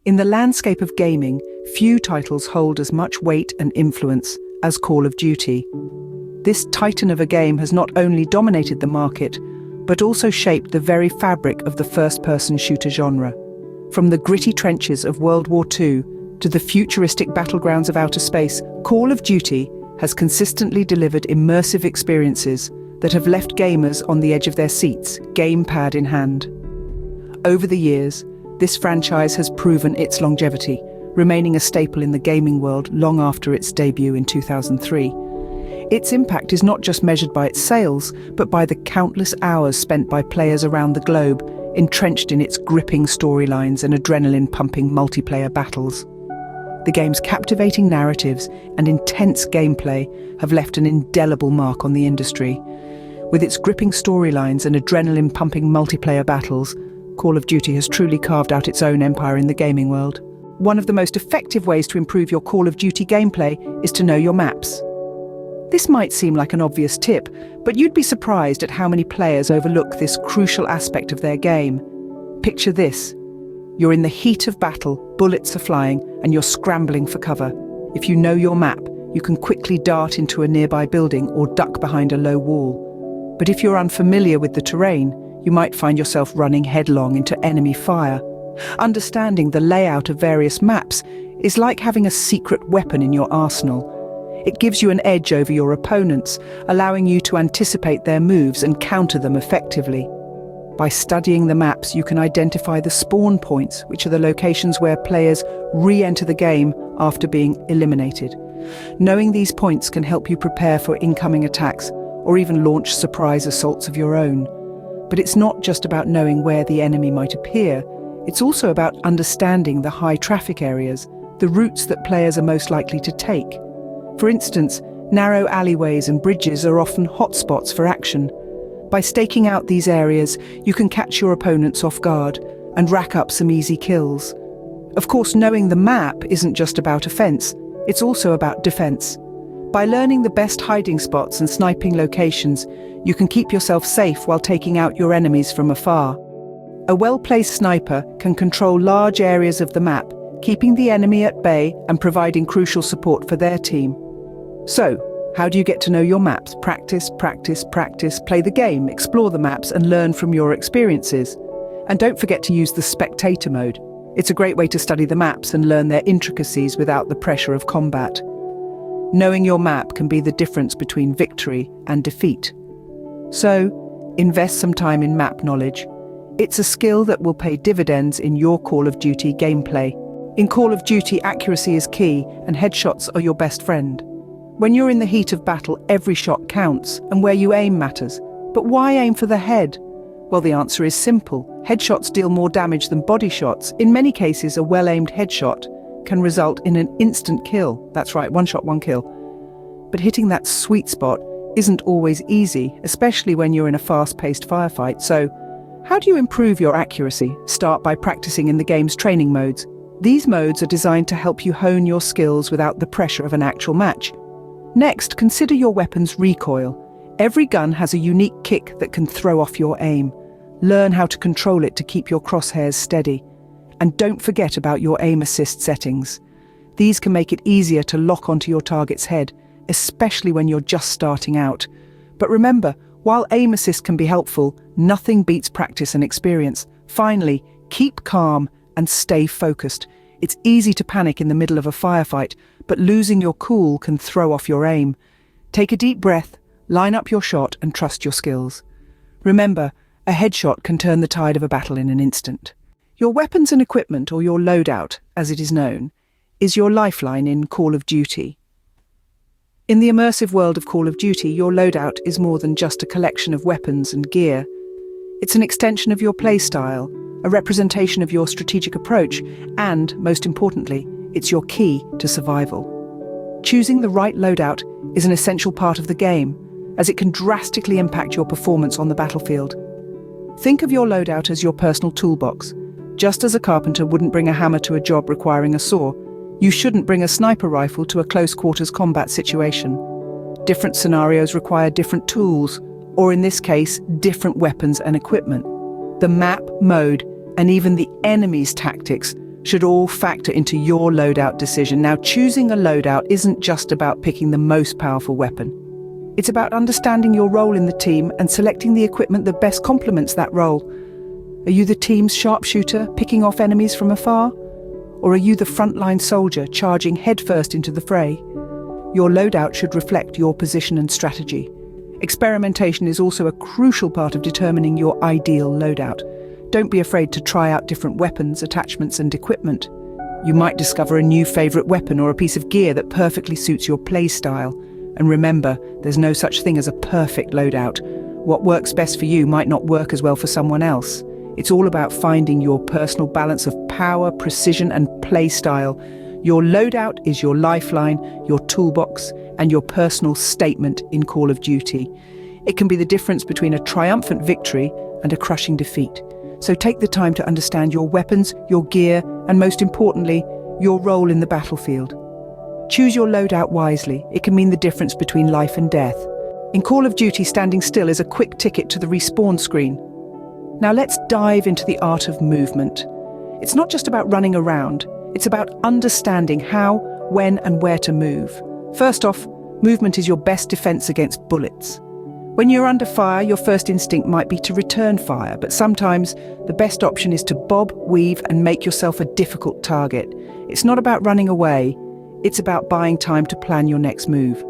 In the landscape of gaming, few titles hold as much weight and influence as Call of Duty. This titan of a game has not only dominated the market, but also shaped the very fabric of the first-person shooter genre. From the gritty trenches of World War II to the futuristic battlegrounds of outer space, Call of Duty has consistently delivered immersive experiences that have left gamers on the edge of their seats, gamepad in hand. Over the years, this franchise has proven its longevity, remaining a staple in the gaming world long after its debut in 2003. Its impact is not just measured by its sales, but by the countless hours spent by players around the globe, entrenched in its gripping storylines and adrenaline-pumping multiplayer battles. The game's captivating narratives and intense gameplay have left an indelible mark on the industry. With its gripping storylines and adrenaline-pumping multiplayer battles, Call of Duty has truly carved out its own empire in the gaming world. One of the most effective ways to improve your Call of Duty gameplay is to know your maps. This might seem like an obvious tip, but you'd be surprised at how many players overlook this crucial aspect of their game. Picture this. You're in the heat of battle, bullets are flying, and you're scrambling for cover. If you know your map, you can quickly dart into a nearby building or duck behind a low wall. But if you're unfamiliar with the terrain, you might find yourself running headlong into enemy fire. Understanding the layout of various maps is like having a secret weapon in your arsenal. It gives you an edge over your opponents, allowing you to anticipate their moves and counter them effectively. By studying the maps, you can identify the spawn points, which are the locations where players re-enter the game after being eliminated. Knowing these points can help you prepare for incoming attacks or even launch surprise assaults of your own. But it's not just about knowing where the enemy might appear. It's also about understanding the high traffic areas, the routes that players are most likely to take. For instance, narrow alleyways and bridges are often hotspots for action. By staking out these areas, you can catch your opponents off guard and rack up some easy kills. Of course, knowing the map isn't just about offense, it's also about defense. By learning the best hiding spots and sniping locations, you can keep yourself safe while taking out your enemies from afar. A well-placed sniper can control large areas of the map, keeping the enemy at bay and providing crucial support for their team. So, how do you get to know your maps? Practice, practice, practice, play the game, explore the maps and learn from your experiences. And don't forget to use the spectator mode. It's a great way to study the maps and learn their intricacies without the pressure of combat. Knowing your map can be the difference between victory and defeat. So, invest some time in map knowledge. It's a skill that will pay dividends in your Call of Duty gameplay. In Call of Duty, accuracy is key, and headshots are your best friend. When you're in the heat of battle, every shot counts, and where you aim matters. But why aim for the head? Well, the answer is simple. Headshots deal more damage than body shots. In many cases, a well-aimed headshot can result in an instant kill. That's right, one shot, one kill. But hitting that sweet spot isn't always easy, especially when you're in a fast-paced firefight. So, how do you improve your accuracy? Start by practicing in the game's training modes. These modes are designed to help you hone your skills without the pressure of an actual match. Next, consider your weapon's recoil. Every gun has a unique kick that can throw off your aim. Learn how to control it to keep your crosshairs steady. And don't forget about your aim assist settings. These can make it easier to lock onto your target's head, especially when you're just starting out. But remember, while aim assist can be helpful, nothing beats practice and experience. Finally, keep calm and stay focused. It's easy to panic in the middle of a firefight, but losing your cool can throw off your aim. Take a deep breath, line up your shot and trust your skills. Remember, a headshot can turn the tide of a battle in an instant. Your weapons and equipment, or your loadout, as it is known, is your lifeline in Call of Duty. In the immersive world of Call of Duty, your loadout is more than just a collection of weapons and gear. It's an extension of your playstyle, a representation of your strategic approach, and, most importantly, it's your key to survival. Choosing the right loadout is an essential part of the game, as it can drastically impact your performance on the battlefield. Think of your loadout as your personal toolbox. Just as a carpenter wouldn't bring a hammer to a job requiring a saw, you shouldn't bring a sniper rifle to a close-quarters combat situation. Different scenarios require different tools, or in this case, different weapons and equipment. The map, mode, and even the enemy's tactics should all factor into your loadout decision. Now, choosing a loadout isn't just about picking the most powerful weapon. It's about understanding your role in the team and selecting the equipment that best complements that role. Are you the team's sharpshooter, picking off enemies from afar? Or are you the frontline soldier, charging headfirst into the fray? Your loadout should reflect your position and strategy. Experimentation is also a crucial part of determining your ideal loadout. Don't be afraid to try out different weapons, attachments, and equipment. You might discover a new favorite weapon or a piece of gear that perfectly suits your play style. And remember, there's no such thing as a perfect loadout. What works best for you might not work as well for someone else. It's all about finding your personal balance of power, precision, and play style. Your loadout is your lifeline, your toolbox, and your personal statement in Call of Duty. It can be the difference between a triumphant victory and a crushing defeat. So take the time to understand your weapons, your gear, and most importantly, your role in the battlefield. Choose your loadout wisely. It can mean the difference between life and death. In Call of Duty, standing still is a quick ticket to the respawn screen. Now let's dive into the art of movement. It's not just about running around, it's about understanding how, when, and where to move. First off, movement is your best defense against bullets. When you're under fire, your first instinct might be to return fire, but sometimes the best option is to bob, weave, and make yourself a difficult target. It's not about running away, it's about buying time to plan your next move.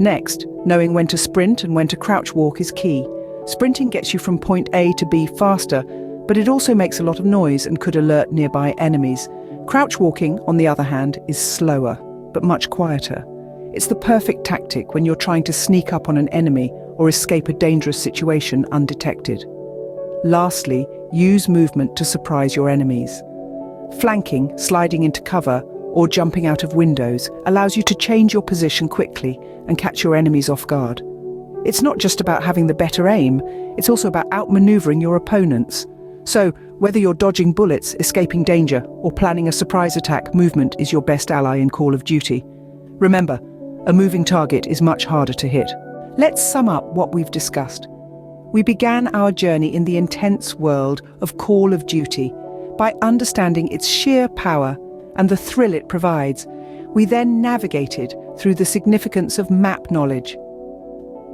Next, knowing when to sprint and when to crouch walk is key. Sprinting gets you from point A to B faster, but it also makes a lot of noise and could alert nearby enemies. Crouch walking, on the other hand, is slower, but much quieter. It's the perfect tactic when you're trying to sneak up on an enemy or escape a dangerous situation undetected. Lastly, use movement to surprise your enemies. Flanking, sliding into cover, or jumping out of windows allows you to change your position quickly and catch your enemies off guard. It's not just about having the better aim, it's also about outmaneuvering your opponents. So, whether you're dodging bullets, escaping danger, or planning a surprise attack, movement is your best ally in Call of Duty. Remember, a moving target is much harder to hit. Let's sum up what we've discussed. We began our journey in the intense world of Call of Duty by understanding its sheer power and the thrill it provides. We then navigated through the significance of map knowledge.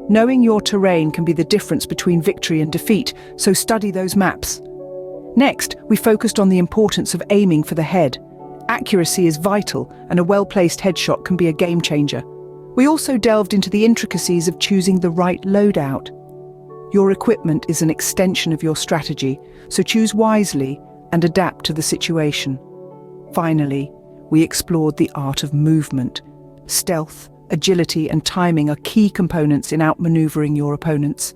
Knowing your terrain can be the difference between victory and defeat, so study those maps. Next, we focused on the importance of aiming for the head. Accuracy is vital, and a well-placed headshot can be a game changer. We also delved into the intricacies of choosing the right loadout. Your equipment is an extension of your strategy, so choose wisely and adapt to the situation. Finally, we explored the art of movement. Stealth, agility, and timing are key components in outmaneuvering your opponents.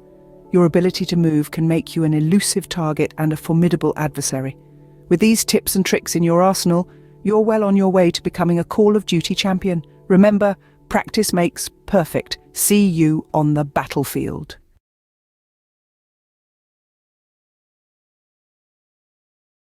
Your ability to move can make you an elusive target and a formidable adversary. With these tips and tricks in your arsenal, you're well on your way to becoming a Call of Duty champion. Remember, practice makes perfect. See you on the battlefield.